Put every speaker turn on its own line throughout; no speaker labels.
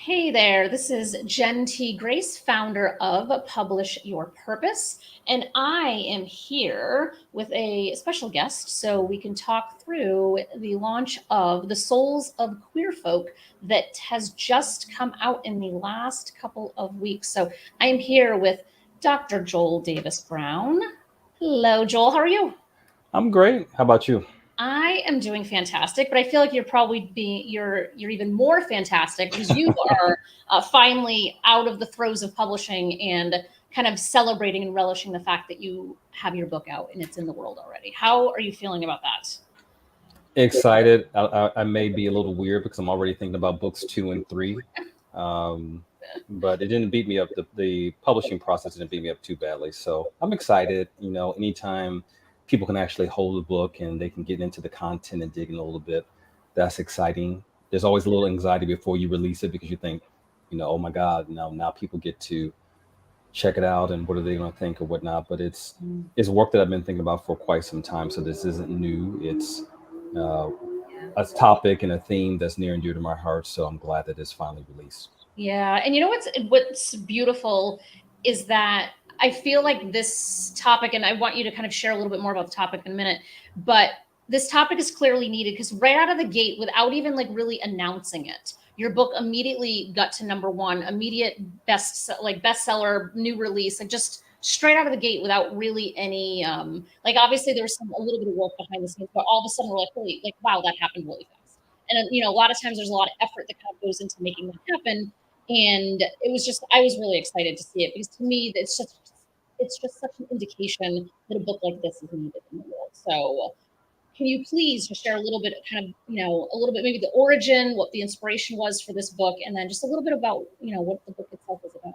Hey there, this is Jen T. Grace, founder of Publish Your Purpose, and I am here with a special guest so we can talk through the launch of The Souls of Queer Folk that has just come out in the last couple of weeks. So I am here with Dr. Joel Davis Brown. Hello, Joel, how are you?
I'm great. How about you?
I am doing fantastic, but I feel like you're even more fantastic because you are finally out of the throes of publishing and kind of celebrating and relishing the fact that you have your book out and it's in the world already. How are you feeling about that?
Excited. I may be a little weird because I'm already thinking about books two and three. Um, but it didn't beat me up. The publishing process didn't beat me up too badly. So I'm excited. Anytime people can actually hold a book and they can get into the content and dig in a little bit, that's exciting. There's always a little anxiety before you release it because you think, oh my God, now people get to check it out and what are they going to think or whatnot. But
Mm,
it's work that I've been thinking about for quite some time. So this isn't new. It's uh,
yeah.
a topic and a theme that's near and dear to my heart. So I'm glad that it's finally released.
Yeah, and you know what's beautiful is that I feel like this topic, and I want you to kind of share a little bit more about the topic in a minute, but this topic is clearly needed because right out of the gate, without even like really announcing it, your book immediately got to number one, immediate bestseller, new release, like just straight out of the gate without really any like obviously there was some a little bit of work behind the scenes, but all of a sudden we're like, holy, like wow, that happened really fast. And a lot of times there's a lot of effort that kind of goes into making that happen, and it was just I was really excited to see it because to me it's just such an indication that a book like this is needed in the world. So can you please just share a little bit, kind of, a little bit, maybe the origin, what the inspiration was for this book, and then just a little bit about, what the book itself is about?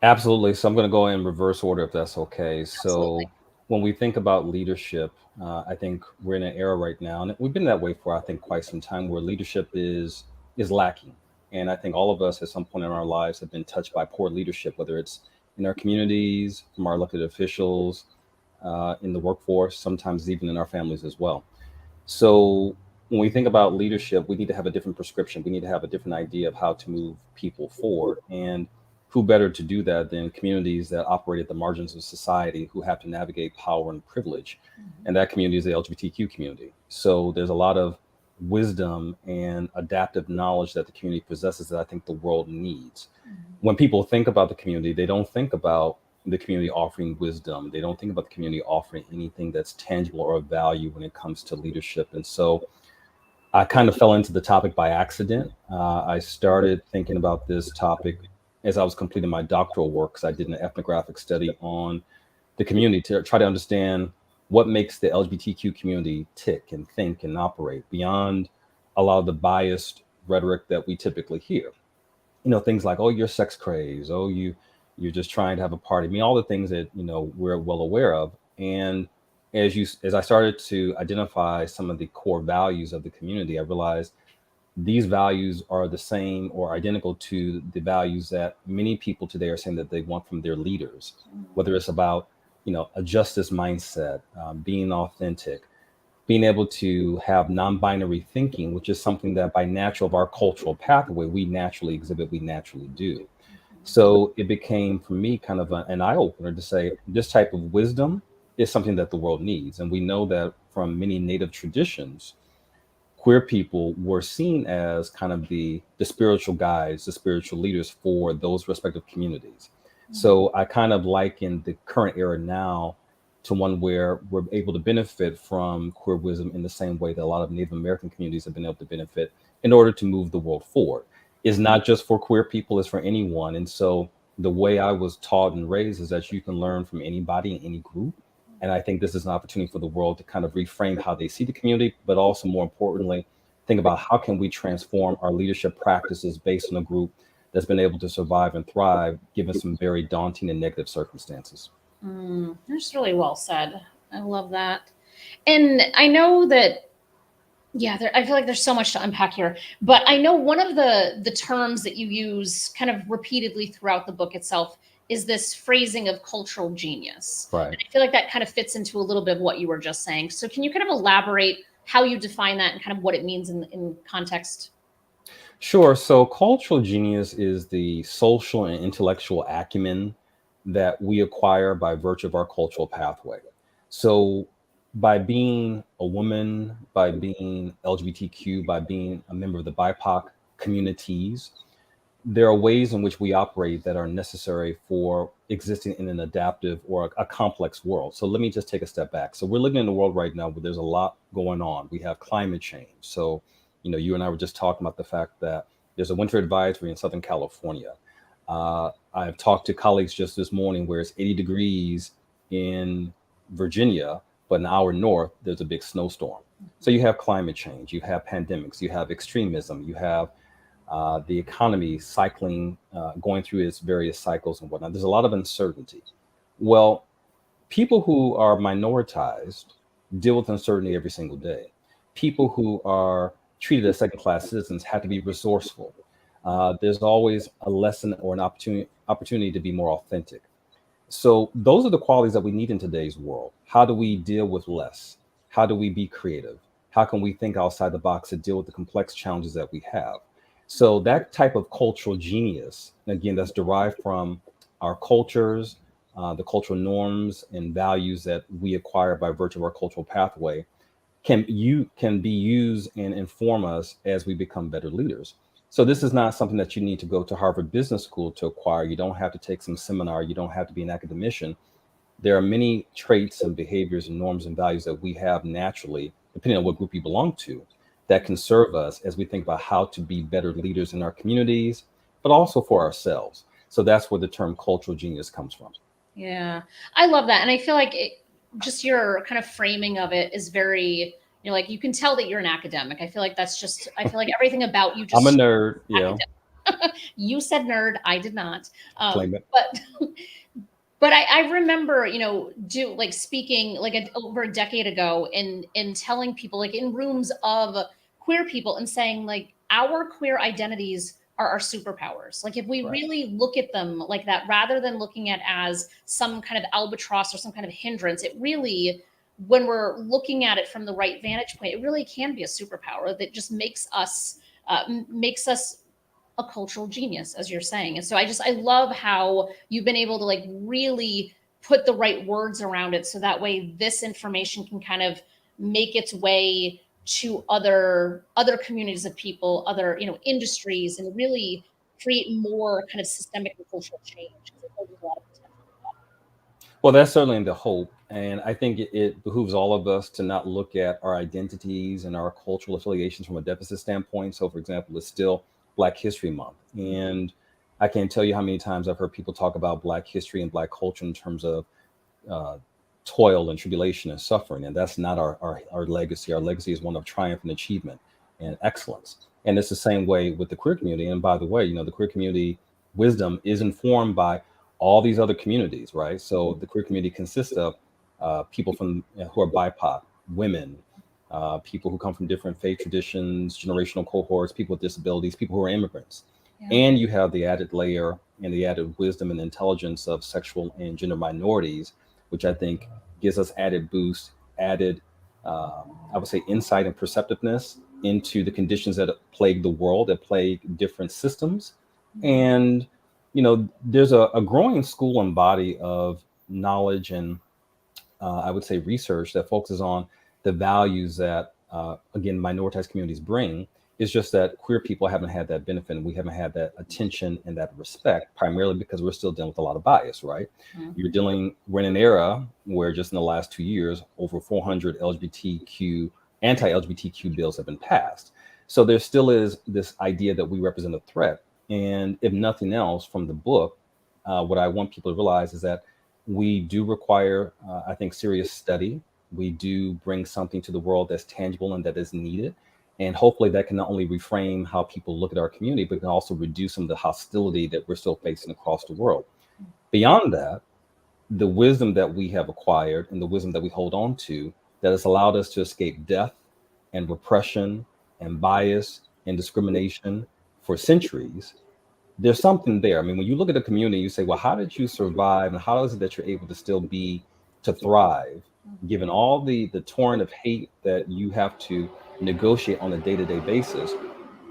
Absolutely. So I'm going to go in reverse order if that's okay.
Absolutely.
So when we think about leadership, I think we're in an era right now, and we've been that way for I think quite some time, where leadership is lacking. And I think all of us at some point in our lives have been touched by poor leadership, whether it's in our communities, from our elected officials, in the workforce, sometimes even in our families as well. So when we think about leadership, we need to have a different prescription. We need to have a different idea of how to move people forward. And who better to do that than communities that operate at the margins of society who have to navigate power and privilege?
Mhm.
And that community is the LGBTQ community. So there's a lot of wisdom and adaptive knowledge that the community possesses that I think the world needs.
Mhm.
When people think about the community, they don't think about the community offering wisdom. They don't think about the community offering anything that's tangible or of value when it comes to leadership. And so I kind of fell into the topic by accident. I started thinking about this topic as I was completing my doctoral work because I did an ethnographic study on the community to try to understand what makes the LGBTQ community tick and think and operate beyond a lot of the biased rhetoric that we typically hear. Things like, oh, you're sex crazed, oh, you're just trying to have a party. I mean, all the things that we're well aware of. And as I started to identify some of the core values of the community, I realized these values are the same or identical to the values that many people today are saying that they want from their leaders,
Mhm.
whether it's about a justice mindset, being authentic, being able to have non-binary thinking, which is something that by natural of our cultural pathway we naturally exhibit, we naturally do. So it became for me kind of an eye opener to say this type of wisdom is something that the world needs. And we know that from many native traditions, queer people were seen as kind of the spiritual guides, the spiritual leaders for those respective communities.
Mhm.
So I kind of liken the current era now to one where we're able to benefit from queer wisdom in the same way that a lot of Native American communities have been able to benefit in order to move the world forward. It's not just for queer people, it's for anyone. And so the way I was taught and raised is that you can learn from anybody in any group. And I think this is an opportunity for the world to kind of reframe how they see the community, but also more importantly, think about how can we transform our leadership practices based on a group that's been able to survive and thrive given some very daunting and negative circumstances.
That's really well said. I love that. And I know that, yeah, I feel like there's so much to unpack here. But I know one of the terms that you use kind of repeatedly throughout the book itself is this phrasing of cultural genius.
Right.
And I feel like that kind of fits into a little bit of what you were just saying. So can you kind of elaborate how you define that and kind of what it means in context?
Sure. So cultural genius is the social and intellectual acumen that we acquire by virtue of our cultural pathway. So by being a woman, by being LGBTQ, by being a member of the BIPOC communities, there are ways in which we operate that are necessary for existing in an adaptive or a complex world. So let me just take a step back. So we're living in a world right now where there's a lot going on. We have climate change. So, you and I were just talking about the fact that there's a winter advisory in Southern California. I've talked to colleagues just this morning where it's 80 degrees in Virginia, but an hour north, there's a big snowstorm. So you have climate change, you have pandemics, you have extremism, you have the economy cycling, going through its various cycles and whatnot. There's a lot of uncertainty. Well, people who are minoritized deal with uncertainty every single day. People who are treated as second class citizens have to be resourceful. There's always a lesson or an opportunity to be more authentic. So those are the qualities that we need in today's world. How do we deal with less? How do we be creative? How can we think outside the box to deal with the complex challenges that we have? So that type of cultural genius, again, that's derived from our cultures, the cultural norms and values that we acquire by virtue of our cultural pathway, can be used and inform us as we become better leaders. So this is not something that you need to go to Harvard Business School to acquire. You don't have to take some seminar. You don't have to be an academician. There are many traits and behaviors and norms and values that we have naturally, depending on what group you belong to, that can serve us as we think about how to be better leaders in our communities, but also for ourselves. So that's where the term cultural genius comes from.
Yeah, I love that. And I feel like just your kind of framing of it is very, like you can tell that you're an academic. I feel like I feel like everything about you
I'm a
just
nerd,
you said nerd, I did not.
claim it.
But but I remember, do like speaking like over a decade ago in telling people like in rooms of queer people and saying like our queer identities are our superpowers. Like if we
Right.
really look at them like that, rather than looking at as some kind of albatross or some kind of hindrance, it really, when we're looking at it from the right vantage point, it really can be a superpower that just makes us a cultural genius, as you're saying. And so I love how you've been able to like really put the right words around it so that way this information can kind of make its way to other communities of people, other industries, and really create more kind of systemic and cultural change, because I think there's a lot of potential for
Well, that's certainly the hope. And I think it behooves all of us to not look at our identities and our cultural affiliations from a deficit standpoint. So, for example, it's still Black History Month. And I can't tell you how many times I've heard people talk about Black history and Black culture in terms of uh, toil and tribulation and suffering. And that's not our legacy. Our legacy is one of triumph and achievement and excellence. And it's the same way with the queer community. And by the way, the queer community wisdom is informed by all these other communities, right? So the queer community consists of people from who are BIPOC, women, people who come from different faith traditions, generational cohorts, people with disabilities, people who are immigrants.
that. Yeah.
And you have the added layer and the added wisdom and intelligence of sexual and gender minorities, which I think gives us added boost, added, I would say, insight and perceptiveness into the conditions that plague the world, that plague different systems. And, there's a growing school and body of knowledge and I would say research that focuses on the values that, again, minoritized communities bring. It's just that queer people haven't had that benefit and we haven't had that attention and that respect, primarily because we're still dealing with a lot of bias, right?
Mhm.
We're in an era where just in the last 2 years, over 400 LGBTQ, anti-LGBTQ bills have been passed. So there still is this idea that we represent a threat. And if nothing else from the book, what I want people to realize is that we do require, I think, serious study. We do bring something to the world that's tangible and that is needed. And hopefully that can not only reframe how people look at our community, but can also reduce some of the hostility that we're still facing across the world. Beyond that, the wisdom that we have acquired and the wisdom that we hold on to that has allowed us to escape death and repression and bias and discrimination for centuries, there's something there. I mean, when you look at a community, you say, well, how did you survive and how is it that you're able to still be to thrive given all the torrent of hate that you have to negotiate on a day-to-day basis?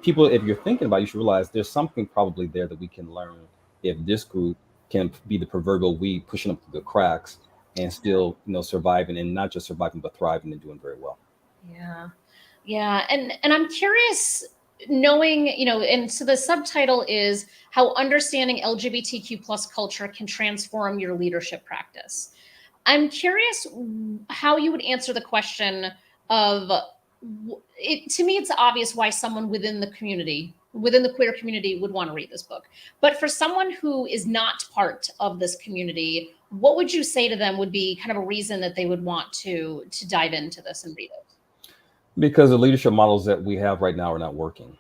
people, if you're thinking about it, you should realize there's something probably there that we can learn if this group can be the proverbial weed pushing up through the cracks and still, surviving, and not just surviving, but thriving and doing very well.
Yeah. Yeah. And I'm curious, knowing, and so the subtitle is How Understanding LGBTQ plus Culture Can Transform Your Leadership Practice. I'm curious how you would answer the question of it. To me, it's obvious why someone within the community, within the queer community, would want to read this book. But for someone who is not part of this community, what would you say to them would be kind of a reason that they would want to dive into this and read it?
Because the leadership models that we have right now are not working.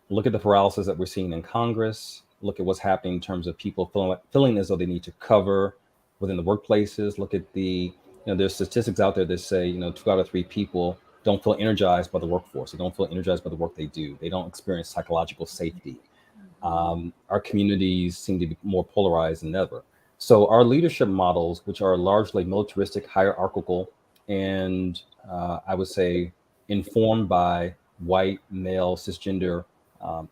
Look at the paralysis that we're seeing in Congress. Look at what's happening in terms of people feeling as though they need to cover within the workplaces. Look at there's statistics out there that say, 2 out of 3 people don't feel energized by the workforce. They don't feel energized by the work they do. They don't experience psychological safety. Our communities seem to be more polarized than ever. So our leadership models, which are largely militaristic, hierarchical, and I would say informed by white male cisgender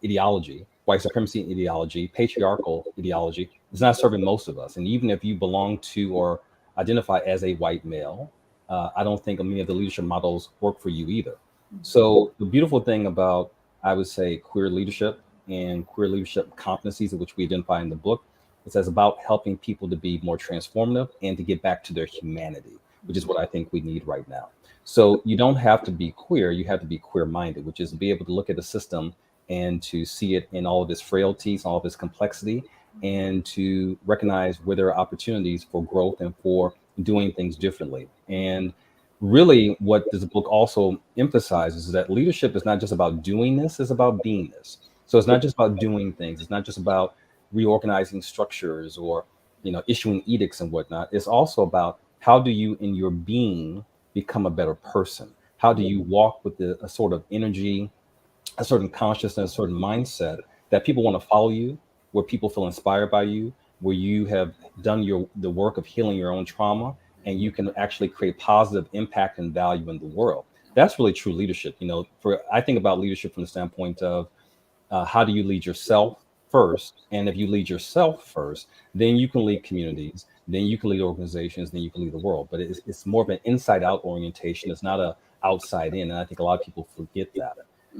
ideology, white supremacy ideology, patriarchal ideology, is not serving most of us. And even if you belong to or identify as a white male, I don't think many of the leadership models work for you either. So the beautiful thing about, I would say, queer leadership and queer leadership competencies, which we identify in the book, is as about helping people to be more transformative and to get back to their humanity, which is what I think we need right now. So you don't have to be queer, you have to be queer minded, which is to be able to look at the system and to see it in all of its frailties, all of its complexity, and to recognize where there are opportunities for growth and for doing things differently. And really, what this book also emphasizes is that leadership is not just about doing this, it's about being this. So it's not just about doing things, it's not just about reorganizing structures or issuing edicts and whatnot. It's also about how do you in your being become a better person? How do you walk with a sort of energy, a certain consciousness, a certain mindset that people want to follow you, where people feel inspired by you, where you have done the work of healing your own trauma, and you can actually create positive impact and value in the world. That's really true leadership. I think about leadership from the standpoint of how do you lead yourself first? And if you lead yourself first, then you can lead communities, then you can lead organizations, then you can lead the world. But it's more of an inside out orientation. It's not a outside in. And I think a lot of people forget that.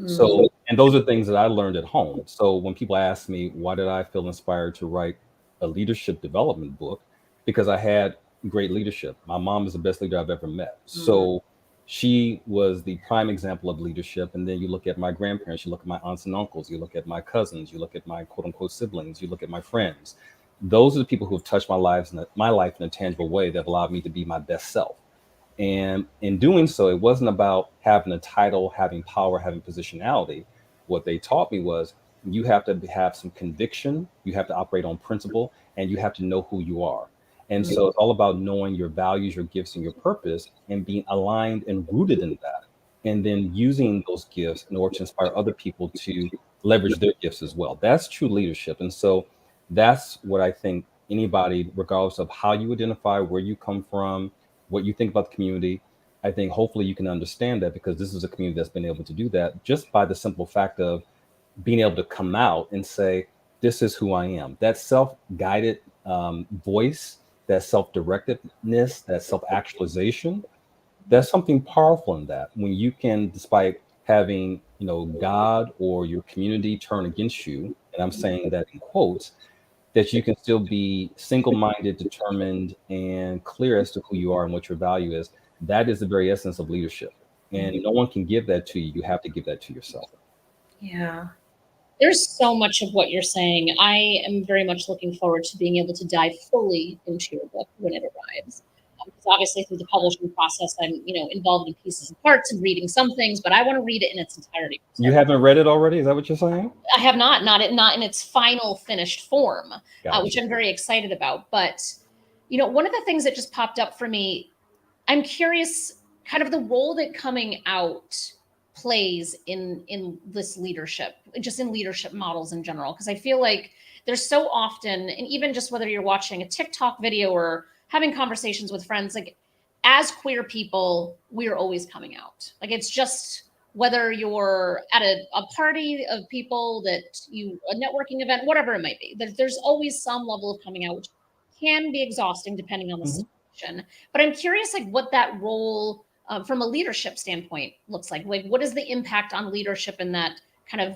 So, and those are things that I learned at home. So when people ask me, why did I feel inspired to write a leadership development book? Because I had great leadership. My mom is the best leader I've ever met. So she was the prime example of leadership. And then you look at my grandparents, you look at my aunts and uncles, you look at my cousins, you look at my quote unquote siblings, you look at my friends. Those are the people who have touched my life in a tangible way that allowed me to be my best self. And in doing so, it wasn't about having a title, having power, having positionality. What they taught me was you have to have some conviction, you have to operate on principle, and you have to know who you are. And so it's all about knowing your values, your gifts, and your purpose, and being aligned and rooted in that. And then using those gifts in order to inspire other people to leverage their gifts as well. That's true leadership. And so that's what I think anybody, regardless of how you identify, where you come from, what you think about the community, I think hopefully you can understand that, because this is a community that's been able to do that just by the simple fact of being able to come out and say, this is who I am. That self-guided voice, that self-directedness, that self-actualization, there's something powerful in that. When you can, despite having, God or your community turn against you, and I'm saying that in quotes, that you can still be single-minded, determined, and clear as to who you are and what your value is. That is the very essence of leadership. And no one can give that to you. You have to give that to yourself.
Yeah. There's so much of what you're saying. I am very much looking forward to being able to dive fully into your book when it arrives. Because obviously through the publishing process, I'm, involved in pieces and parts and reading some things, but I want to read it in its entirety.
You haven't read it already? Is that what you're saying?
I have not in its final finished form,
Gotcha.
which I'm very excited about. But, one of the things that just popped up for me, I'm curious kind of the role that coming out plays in this leadership, just in leadership models in general. Because I feel like there's so often, and even just whether you're watching a TikTok video or having conversations with friends, like as queer people, we're always coming out. Like it's just whether you're at a party of people, a networking event, whatever it might be, there's always some level of coming out, which can be exhausting depending on the
Mhm.
situation. But I'm curious, like, what that role from a leadership standpoint looks like. Like, what is the impact on leadership in that kind of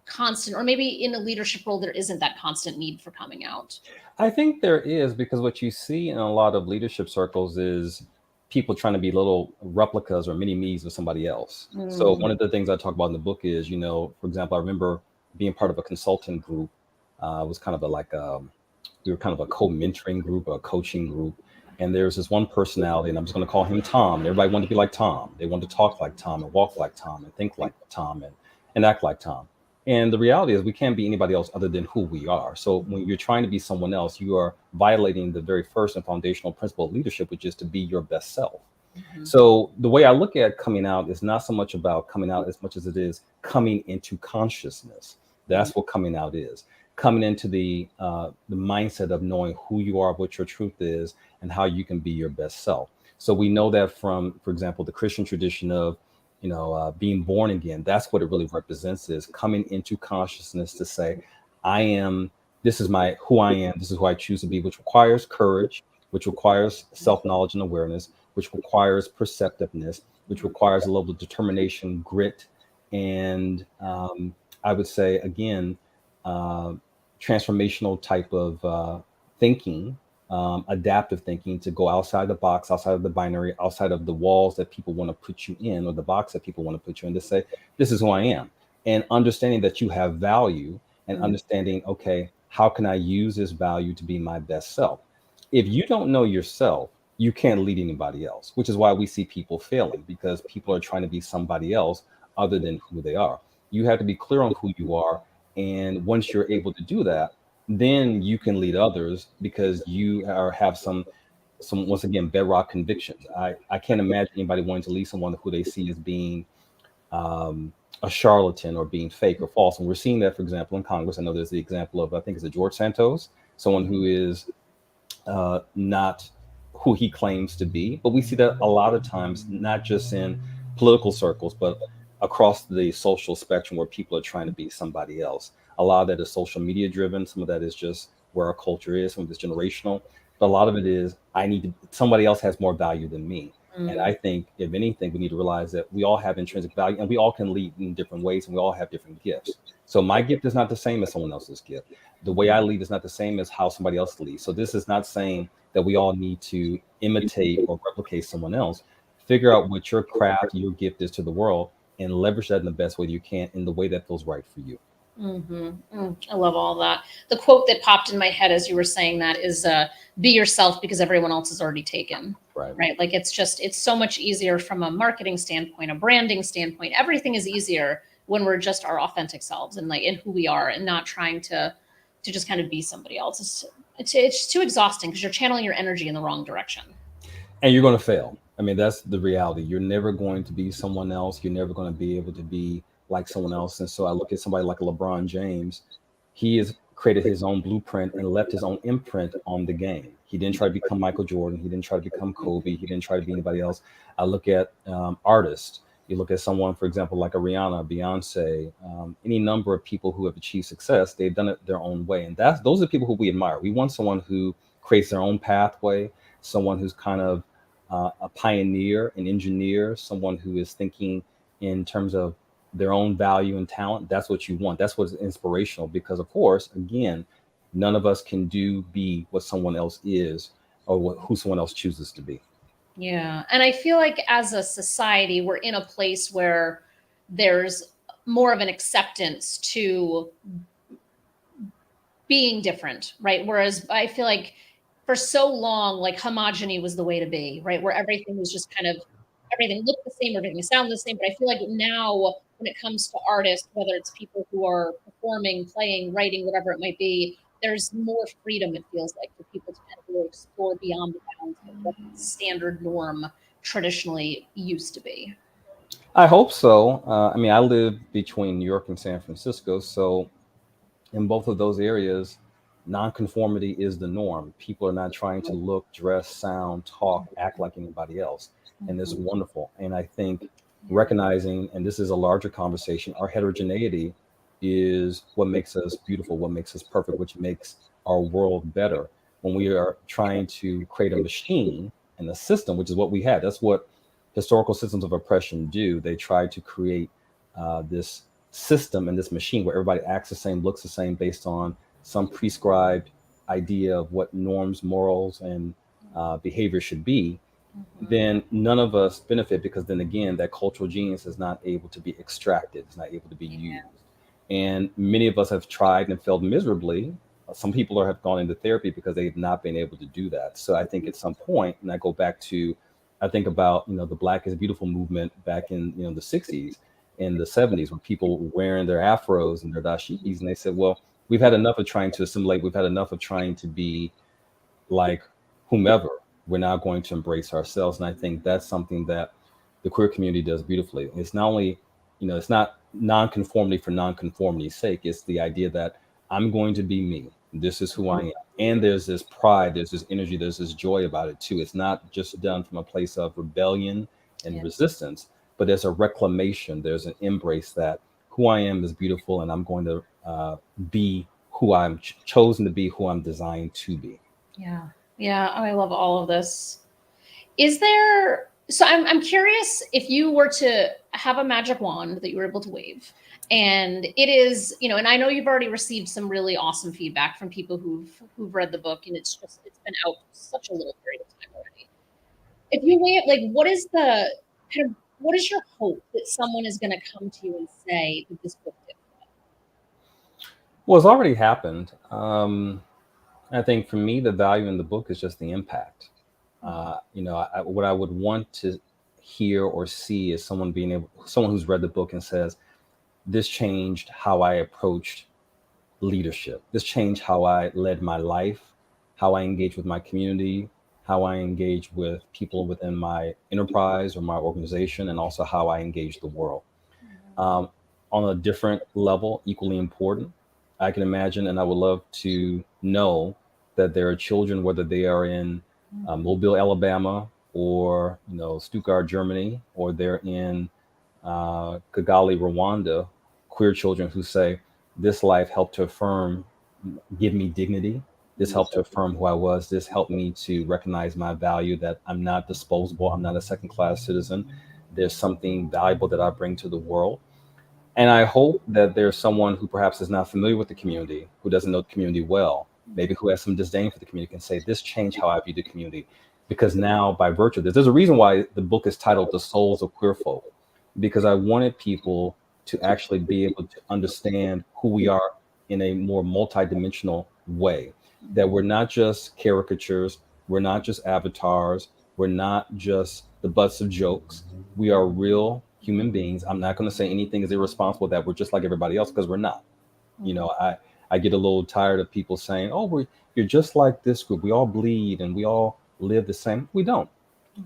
constant, or maybe in a leadership role, there isn't that constant need for coming out?
I think there is, because what you see in a lot of leadership circles is people trying to be little replicas or mini me's of somebody else. So
Mm,
one of the things I talk about in the book is, for example, I remember being part of a consulting group. It was kind of we were kind of a co-mentoring group, a coaching group. And there's this one personality, and I'm just going to call him Tom. And everybody wanted to be like Tom. They wanted to talk like Tom and walk like Tom and think like Tom and act like Tom. And the reality is, we can't be anybody else other than who we are. So when you're trying to be someone else, you are violating the very first and foundational principle of leadership, which is to be your best self.
mhm,
So the way I look at coming out is not so much about coming out as much as it is coming into consciousness.
mm,
That's what coming out is. Coming into the mindset of knowing who you are, what your truth is, and how you can be your best self. So we know that from, for example, the Christian tradition of, being born again. That's what it really represents, is coming into consciousness to say, I am. This is my who I am. This is who I choose to be, which requires courage, which requires self knowledge and awareness, which requires perceptiveness, which requires a level of determination, grit, and I would say, again, uh, transformational type of thinking, adaptive thinking, to go outside the box, outside of the binary, outside of the walls that people want to put you in, or the box that people want to put you in, to say, this is who I am. And understanding that you have value, and
mm.
understanding, okay, how can I use this value to be my best self? If you don't know yourself, you can't lead anybody else, which is why we see people failing, because people are trying to be somebody else other than who they are. You have to be clear on who you are. And once you're able to do that, then you can lead others, because have some, once again, bedrock convictions. I can't imagine anybody wanting to lead someone who they see as being um, a charlatan or being fake or false. And we're seeing that, for example, in Congress. I know there's the example of, I think it's a George Santos, someone who is not who he claims to be. But we see that a lot of times, not just in political circles, but across the social spectrum, where people are trying to be somebody else. A lot of that is social media driven. Some of that is just where our culture is. Some of it's generational. But a lot of it is, somebody else has more value than me. And
Mm.
I think, if anything, we need to realize that we all have intrinsic value, and we all can lead in different ways, and we all have different gifts. So my gift is not the same as someone else's gift. The way I lead is not the same as how somebody else leads. So this is not saying that we all need to imitate or replicate someone else. Figure out what your craft, your gift is to the world, and leverage that in the best way you can, in the way that feels right for you.
Hmm. Mm, I love all that. The quote that popped in my head as you were saying that is, "Be yourself because everyone else is already taken."
Right.
Right? Like, it's so much easier from a marketing standpoint, a branding standpoint. Everything is easier when we're just our authentic selves, and like in who we are, and not trying to just kind of be somebody else. It's too exhausting because you're channeling your energy in the wrong direction.
And you're going to fail. I mean, that's the reality. You're never going to be someone else. You're never going to be able to be like someone else. And so I look at somebody like LeBron James. He has created his own blueprint and left his own imprint on the game. He didn't try to become Michael Jordan. He didn't try to become Kobe. He didn't try to be anybody else. I look at artists. You look at someone, for example, like a Rihanna, Beyonce, any number of people who have achieved success. They've done it their own way, and those are the people who we admire. We want someone who creates their own pathway, someone who's kind of a pioneer, an engineer, someone who is thinking in terms of their own value and talent. That's what you want. That's what's inspirational, because, of course, again, none of us can be what someone else is, or who someone else chooses to be.
Yeah. And I feel like as a society, we're in a place where there's more of an acceptance to being different, right? Whereas I feel like for so long, like homogeny was the way to be, right? Where everything was just kind of, everything looked the same, everything sounded the same. But I feel like now, when it comes to artists, whether it's people who are performing, playing, writing, whatever it might be, there's more freedom, it feels like, for people to kind of really explore beyond the bounds of what the standard norm traditionally used to be.
I hope so. I mean, I live between New York and San Francisco, so in both of those areas, nonconformity is the norm. People are not trying to look, dress, sound, talk, act like anybody else, and it's
Mhm.
wonderful. And I think recognizing, and this is a larger conversation, our heterogeneity is what makes us beautiful, what makes us perfect, which makes our world better. When we are trying to create a machine and a system, which is what we had, that's what historical systems of oppression do. They try to create this system and this machine where everybody acts the same, looks the same, based on some prescribed idea of what norms, morals, and behavior should be. Then none of us benefit, because then again, that cultural genius is not able to be extracted, it's not able to be used. And many of us have tried and failed miserably. Some people have gone into therapy because they've not been able to do that. So I think at some point, and I go back to, I think about, the Black is Beautiful movement back in, the 60s and the 70s, when people were wearing their afros and their dashikis, and they said, well, we've had enough of trying to assimilate. We've had enough of trying to be like whomever. We're now going to embrace ourselves. And I think that's something that the queer community does beautifully. It's not only, it's not nonconformity for nonconformity's sake. It's the idea that I'm going to be me. This is who I am. And there's this pride, there's this energy, there's this joy about it too. It's not just done from a place of rebellion and resistance, but there's a reclamation, there's an embrace that who I am is beautiful, and I'm going to be who I'm chosen to be, who I'm designed to be.
Yeah. Yeah. Oh, I love all of this. Is there, so I'm curious, if you were to have a magic wand that you were able to wave, and it is, and I know you've already received some really awesome feedback from people who've read the book, and it's been out for such a little period of time already. If you wave, like, what is your hope that someone is going to come to you and say that this book did?
Well, it's already happened. I think for me, the value in the book is just the impact. What I would want to hear or see is someone who's read the book and says, this changed how I approached leadership. This changed how I led my life, how I engage with my community, how I engage with people within my enterprise or my organization, and also how I engage the world. Um, on a different level, equally important, I can imagine, and I would love to know that there are children, whether they are in Mobile, Alabama, or Stuttgart, Germany, or they're in Kigali, Rwanda, queer children who say, this life helped to affirm, give me dignity. This helped to affirm who I was. This helped me to recognize my value, that I'm not disposable. I'm not a second class citizen. There's something valuable that I bring to the world. And I hope that there's someone who perhaps is not familiar with the community, who doesn't know the community well, maybe who has some disdain for the community, can say, this changed how I view the community. Because now, by virtue of this, there's a reason why the book is titled The Souls of Queer Folk, because I wanted people to actually be able to understand who we are in a more multidimensional way, that we're not just caricatures, we're not just avatars, we're not just the butts of jokes. We are real human beings. I'm not going to say anything is irresponsible, that we're just like everybody else, because we're not. I get a little tired of people saying, oh, you're just like this group. We all bleed and we all live the same. We don't.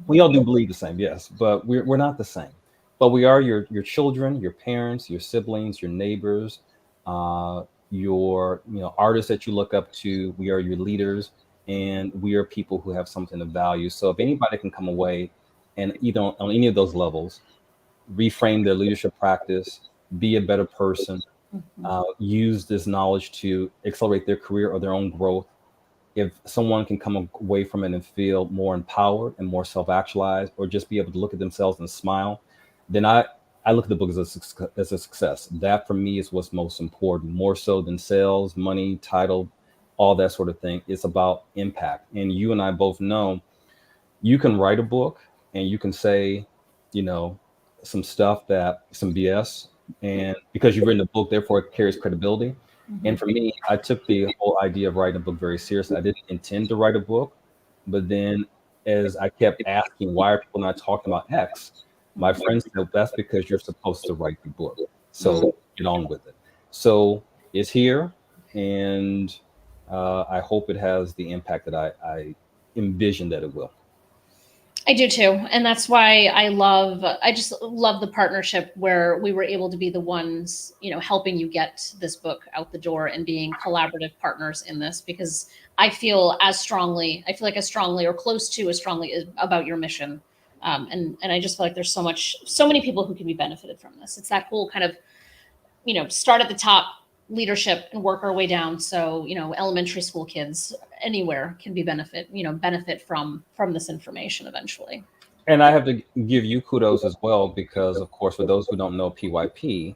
We all do bleed the same, yes, but we're not the same. But we are your children, your parents, your siblings, your neighbors, your artists that you look up to. We are your leaders, and we are people who have something of value. So if anybody can come away and either on any of those levels, reframe their leadership practice, be a better person, use this knowledge to accelerate their career or their own growth. If someone can come away from it and feel more empowered and more self-actualized, or just be able to look at themselves and smile, then I look at the book as a success. That for me is what's most important, more so than sales, money, title, all that sort of thing. It's about impact. And you and I both know you can write a book and you can say, some stuff, that some BS, and because you've written a book, therefore it carries credibility. And for me, I took the whole idea of writing a book very seriously. I didn't intend to write a book, but then as I kept asking, why are people not talking about X? My friends said, that's because you're supposed to write the book. So get on with it. So it's here, and I hope it has the impact that I envision that it will.
I do too. And that's why I just love the partnership where we were able to be the ones, helping you get this book out the door and being collaborative partners in this, because I feel like as strongly or close to as strongly about your mission And I just feel like there's so many people who can be benefited from this. It's that whole kind of, start at the top, leadership, and work our way down. So, elementary school kids anywhere can benefit from this information eventually.
And I have to give you kudos as well, because, of course, for those who don't know PYP,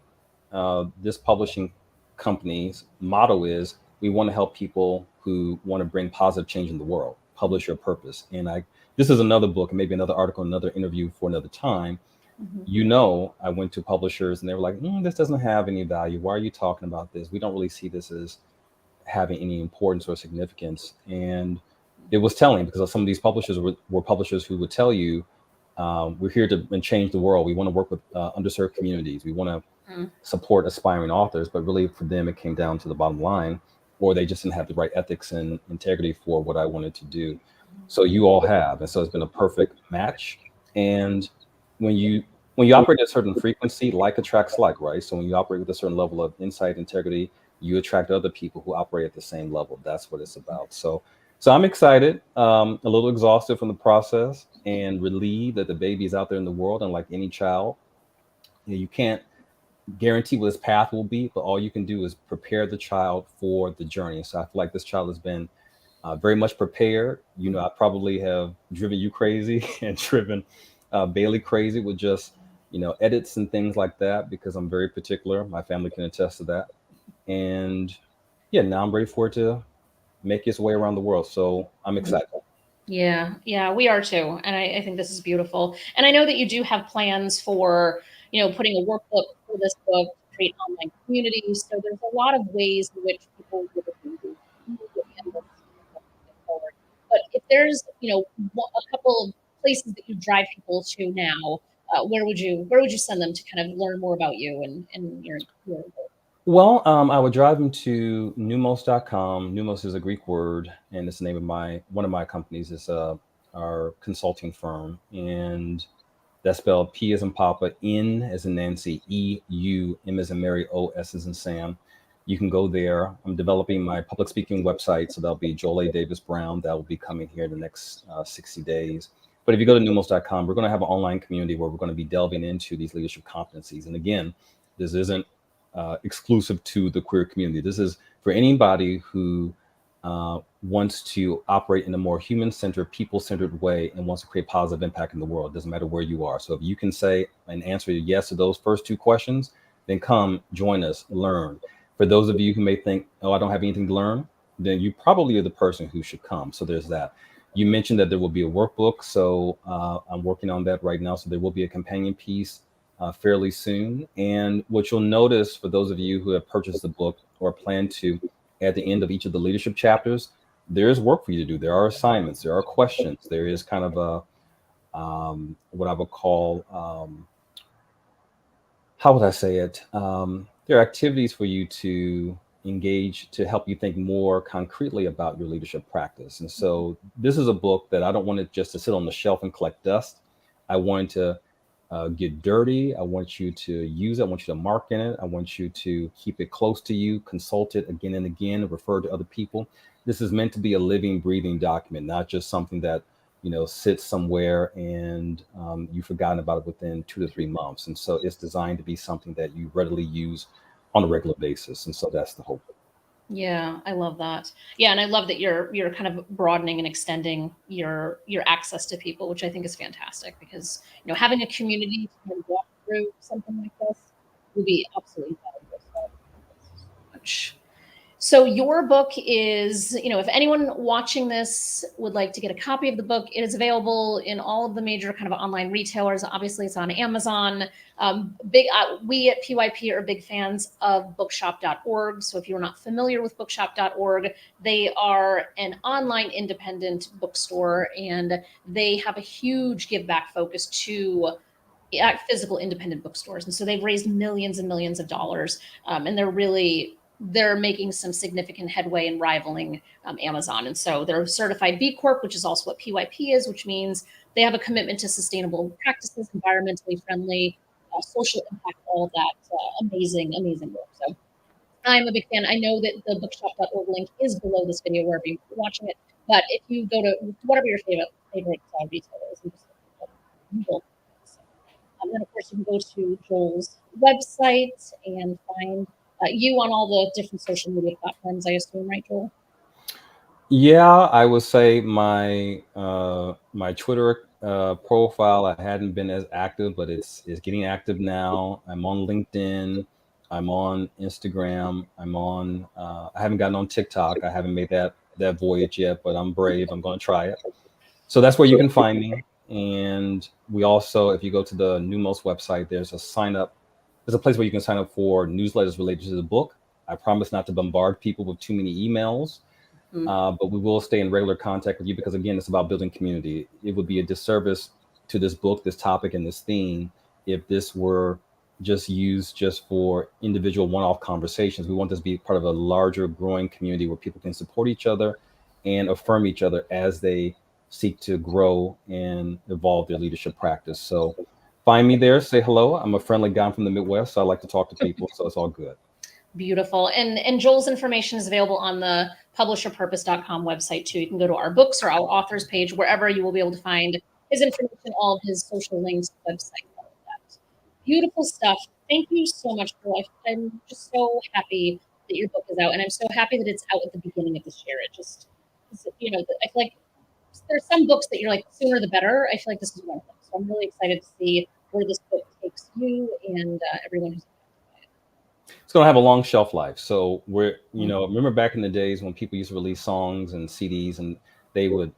this publishing company's motto is, we want to help people who want to bring positive change in the world. Publish your purpose. And this is another book, and maybe another article, another interview for another time.
Mhm.
I went to publishers and they were like, this doesn't have any value. Why are you talking about this? We don't really see this as having any importance or significance. And it was telling, because some of these publishers were publishers who would tell you, we're here to change the world. We want to work with underserved communities. We want to
Mm.
support aspiring authors. But really, for them, it came down to the bottom line, or they just didn't have the right ethics and integrity for what I wanted to do. So you all have, and so it's been a perfect match. And when you operate at a certain frequency, like attracts like, right? So when you operate with a certain level of insight, integrity, you attract other people who operate at the same level. That's what it's about. So I'm excited, a little exhausted from the process, and relieved that the baby is out there in the world. And like any child, you can't guarantee what his path will be, but all you can do is prepare the child for the journey. So I feel like this child has been very much prepared. I probably have driven you crazy and driven Bailey crazy with just, edits and things like that, because I'm very particular. My family can attest to that. And yeah, now I'm ready for it to make its way around the world. So I'm excited.
Yeah, yeah, we are too. And I think this is beautiful. And I know that you do have plans for, putting a workbook for this book, to create online communities. So there's a lot of ways in which people will engage in this moving forward. But if there's, a couple of places that you drive people to now, where would you send them to kind of learn more about you and your work?
Well, I would drive them to numos.com. Numos is a Greek word, and it's the name of one of my companies. It's our consulting firm, and that's spelled P as in Papa, N as in Nancy, E U M as in Mary, O S as in Sam. You can go there. I'm developing my public speaking website, so that'll be Joel A. Davis Brown. That will be coming here in the next 60 days. But if you go to numos.com, we're going to have an online community where we're going to be delving into these leadership competencies. And again, this isn't exclusive to the queer community. This is for anybody who wants to operate in a more human-centered, people-centered way, and wants to create positive impact in the world. It doesn't matter where you are. So if you can say and answer yes to those first two questions, then come join us, learn. For those of you who may think, oh, I don't have anything to learn, then you probably are the person who should come. So there's that. You mentioned that there will be a workbook. So I'm working on that right now. So there will be a companion piece fairly soon. And what you'll notice, for those of you who have purchased the book or plan to, at the end of each of the leadership chapters, there is work for you to do. There are assignments, there are questions, there is kind of what I would call, how would I say it? There are activities for you to engage to help you think more concretely about your leadership practice. And so this is a book that I don't want it just to sit on the shelf and collect dust. I want to get dirty. I want you to use it. I want you to mark in it. I want you to keep it close to you, consult it again and again, refer to other people. This is meant to be a living, breathing document, not just something that sits somewhere and you've forgotten about it within 2 to 3 months. And so it's designed to be something that you readily use on a regular basis. And so that's the hope.
Yeah, I love that. Yeah, and I love that you're kind of broadening and extending your access to people, which I think is fantastic because having a community to kind of walk through something like this would be absolutely valuable. So thank you so much. So your book is, if anyone watching this would like to get a copy of the book, it is available in all of the major kind of online retailers. Obviously, it's on Amazon. We at PYP are big fans of bookshop.org. So if you're not familiar with bookshop.org, they are an online independent bookstore, and they have a huge give back focus to physical independent bookstores. And so they've raised millions and millions of dollars, and they're making some significant headway in rivaling Amazon. And so they're certified B Corp, which is also what PYP is, which means they have a commitment to sustainable practices, environmentally friendly, social impact, all of that amazing, amazing work. So I'm a big fan. I know that the bookshop.org link is below this video wherever you're watching it. But if you go to whatever your favorite retailer is, and just Google. And of course, you can go to Joel's website and find you on all the different social media platforms, I assume, right, Joel?
Yeah, I would say my Twitter profile, I hadn't been as active, but it's getting active now. I'm on LinkedIn. I'm on Instagram. I haven't gotten on TikTok. I haven't made that voyage yet, but I'm brave. I'm going to try it. So that's where you can find me. And we also, if you go to the Numos website, there's a place where you can sign up for newsletters related to the book. I promise not to bombard people with too many emails, but we will stay in regular contact with you because, again, it's about building community. It would be a disservice to this book, this topic, and this theme if this were just used just for individual one-off conversations. We want this to be part of a larger, growing community where people can support each other and affirm each other as they seek to grow and evolve their leadership practice. So find me there, say hello. I'm a friendly guy from the Midwest, so I like to talk to people, so it's all good.
Beautiful. And Joel's information is available on the publishyourpurpose.com website too. You can go to our books or our authors page, wherever you will be able to find his information, all of his social links, website, all of that. Beautiful stuff. Thank you so much, Joel. I'm just so happy that your book is out. And I'm so happy that it's out at the beginning of this year. I feel like there's some books that you're like, sooner the better. I feel like this is one of them. So I'm really excited to see where this book takes you and everyone who's
It's going to have a long shelf life. So remember back in the days when people used to release songs and CDs, and they would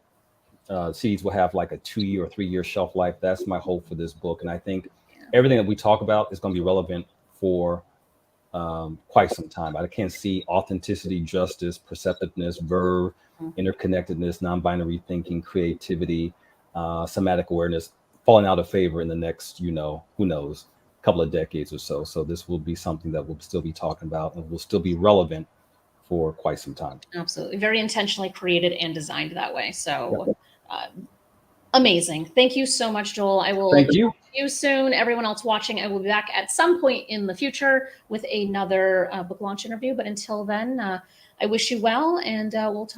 CDs will have like a 2 year or 3 year shelf life. That's my hope for this book, and I think everything that we talk about is going to be relevant for quite some time. I can see authenticity, justice, perceptiveness, verve, interconnectedness, non-binary thinking, creativity, somatic awareness falling out of favor in the next, who knows, couple of decades or so. So this will be something that we'll still be talking about and will still be relevant for quite some time.
absolutely very intentionally created and designed that way. So amazing. Thank you so much, Joel. I will
Thank you.
talk to you soon. Everyone else watching, I will be back at some point in the future with another book launch interview. But until then, I wish you well, and we'll talk.